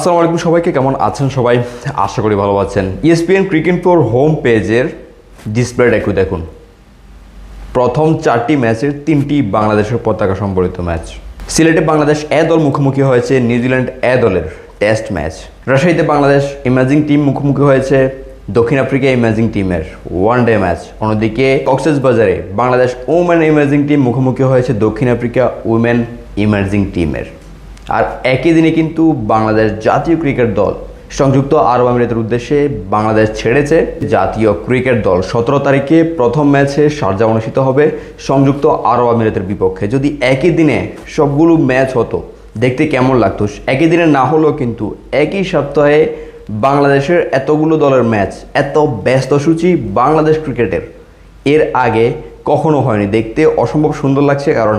আসসালামু আলাইকুম সবাইকে, কেমন আছেন সবাই? আশা করি ভালো আছেন। ESPN ক্রিকেট হোম পেজের ডিসপ্লেটা একটু দেখুন। প্রথম 4টি ম্যাচের 3টি বাংলাদেশের পতাকা সম্বলিত ম্যাচ। সিলেটে বাংলাদেশ এ দল মুখোমুখি হয়েছে নিউজিল্যান্ড এ দলের টেস্ট ম্যাচ। রাজশাহীতে বাংলাদেশ ইমাজিং টিম মুখোমুখি হয়েছে দক্ষিণ আফ্রিকা ইমাজিং টিমের ওয়ানডে ম্যাচ। অন্যদিকে কক্সবাজারে বাংলাদেশ ওমেন ইমাজিং টিম মুখোমুখি হয়েছে দক্ষিণ আফ্রিকা উইমেন ইমাজিং টিমের। আর একই দিনে কিন্তু বাংলাদেশ জাতীয় ক্রিকেট দল সংযুক্ত আরব আমিরাতের উদ্দেশ্যে বাংলাদেশ ছেড়েছে। জাতীয় ক্রিকেট দল 17 তারিখে প্রথম ম্যাচে শারজা অনুষ্ঠিত হবে সংযুক্ত আরব আমিরাতের বিপক্ষে। যদি একই দিনে সবগুলো ম্যাচ হতো দেখতে কেমন লাগতো? একই দিনে না হলেও কিন্তু একই সপ্তাহে বাংলাদেশের এতগুলো দলের ম্যাচ, এত ব্যস্ত সূচি বাংলাদেশ ক্রিকেটের এর আগে কখনো হয়নি। দেখতে অসম্ভব সুন্দর লাগছে, কারণ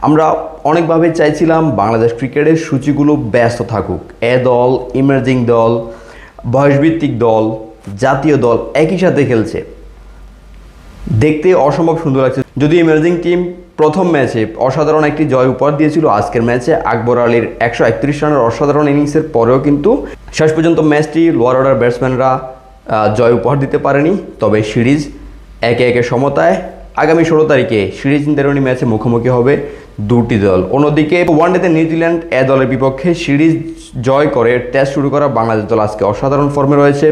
আমরা অনেকভাবে চাইছিলাম বাংলাদেশ ক্রিকেটের সূচিগুলো ব্যস্ত থাকুক। এ দল, ইমার্জিং দল, বয়সভিত্তিক দল, জাতীয় দল একই সাথে খেলছে, দেখতে অসম্ভব সুন্দর লাগছে। যদি ইমার্জিং টিম প্রথম ম্যাচে অসাধারণ একটি জয় উপহার দিয়েছিল, আজকের ম্যাচে আকবর আলীর 131 রানের অসাধারণ ইনিংসের পরেও কিন্তু শেষ পর্যন্ত ম্যাচটি লোয়ার অর্ডার ব্যাটসম্যানরা জয় উপহার দিতে পারেনি। তবে সিরিজ একে একে সমতায়। আগামী 16 তারিখে সিরিজ নির্ধারণী ম্যাচে মুখোমুখি হবে দুটি দল। অন্যদিকে ওয়ানডেতে নিউজিল্যান্ড এ দলের বিপক্ষে সিরিজ জয় করে টেস্ট শুরু করা বাংলাদেশ দল আজকে অসাধারণ ফর্মে রয়েছে।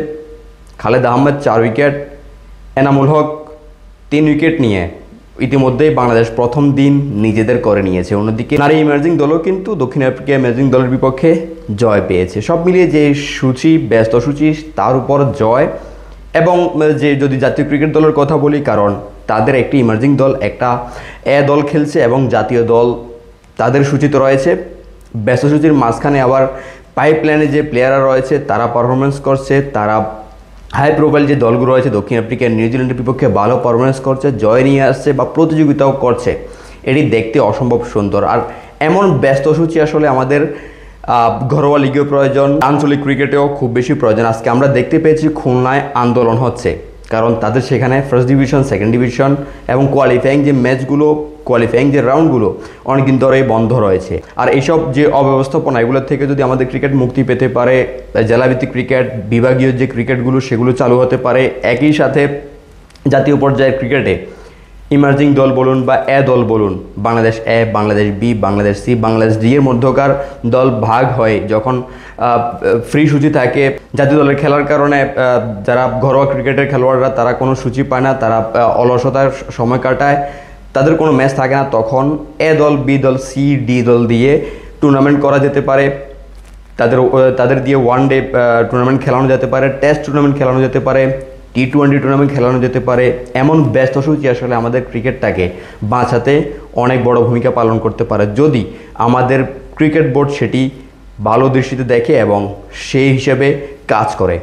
খালেদ আহমেদ 4 উইকেট, এনামুল হক 3 উইকেট নিয়ে ইতিমধ্যেই বাংলাদেশ প্রথম দিন নিজেদের করে নিয়েছে। অন্যদিকে নারী ইমার্জিং দলও কিন্তু দক্ষিণ আফ্রিকা ইমার্জিং দলের বিপক্ষে জয় পেয়েছে। সব মিলিয়ে যে সূচি, ব্যস্ত সূচি, তার উপর জয়। এবং যে যদি জাতীয় ক্রিকেট দলের কথা বলি, কারণ তাদের একটি ইমার্জিং দল, একটা এ দল খেলছে এবং জাতীয় দল তাদের সূচিত রয়েছে। ব্যস্ত সূচির মাঝখানে আবার পাইপলাইনে যে প্লেয়াররা রয়েছে তারা পারফরমেন্স করছে, তারা হাই প্রোফাইল যে দলগুলো রয়েছে দক্ষিণ আফ্রিকা নিউজিল্যান্ডের বিপক্ষে ভালো পারফরমেন্স করছে, জয় নিয়ে আসছে বা প্রতিযোগিতাও করছে। এটি দেখতে অসম্ভব সুন্দর। আর এমন ব্যস্ত সূচি আসলে আমাদের ঘরোয়া লিগেও প্রয়োজন, আঞ্চলিক ক্রিকেটেও খুব বেশি প্রয়োজন। আজকে আমরা দেখতে পেয়েছি খুলনায় আন্দোলন হচ্ছে, কারণ তাদের সেখানে ফার্স্ট ডিভিশন, সেকেন্ড ডিভিশন এবং কোয়ালিফাইং যে ম্যাচগুলো, কোয়ালিফাইং যে রাউন্ডগুলো অনেকদিন ধরেই বন্ধ রয়েছে। আর এইসব যে অব্যবস্থাপনা, এগুলোর থেকে যদি আমাদের ক্রিকেট মুক্তি পেতে পারে, জেলাভিত্তিক ক্রিকেট, বিভাগীয় যে ক্রিকেটগুলো সেগুলো চালু হতে পারে। একই সাথে জাতীয় পর্যায়ের ক্রিকেটে ইমার্জিং দল বলুন বা এ দল বলুন, Bangladesh A, Bangladesh B, Bangladesh C, Bangladesh D এর মধ্যকার দল ভাগ হয় যখন ফ্রি সূচি থাকে। জাতীয় দলের খেলার কারণে যারা ঘরোয়া ক্রিকেটের খেলোয়াড়রা তারা কোনো সূচি পায় না, তারা অলসতার সময় কাটায়, তাদের কোনো ম্যাচ থাকে না। তখন এ দল, বি দল, সি, ডি দল দিয়ে টুর্নামেন্ট করা যেতে পারে। তাদের দিয়ে ওয়ানডে টুর্নামেন্ট খেলানো যেতে পারে, টেস্ট টুর্নামেন্ট খেলানো যেতে পারে, T20 টুর্নামেন্ট খেলানো যেতে পারে। এমন ব্যস্ত সূচি আসলে আমাদের ক্রিকেটটাকে বাঁচাতে অনেক বড় ভূমিকা পালন করতে পারে, যদি আমাদের ক্রিকেট বোর্ড সেটি ভালো দৃষ্টিতে দেখে এবং সেই হিসেবে কাজ করে।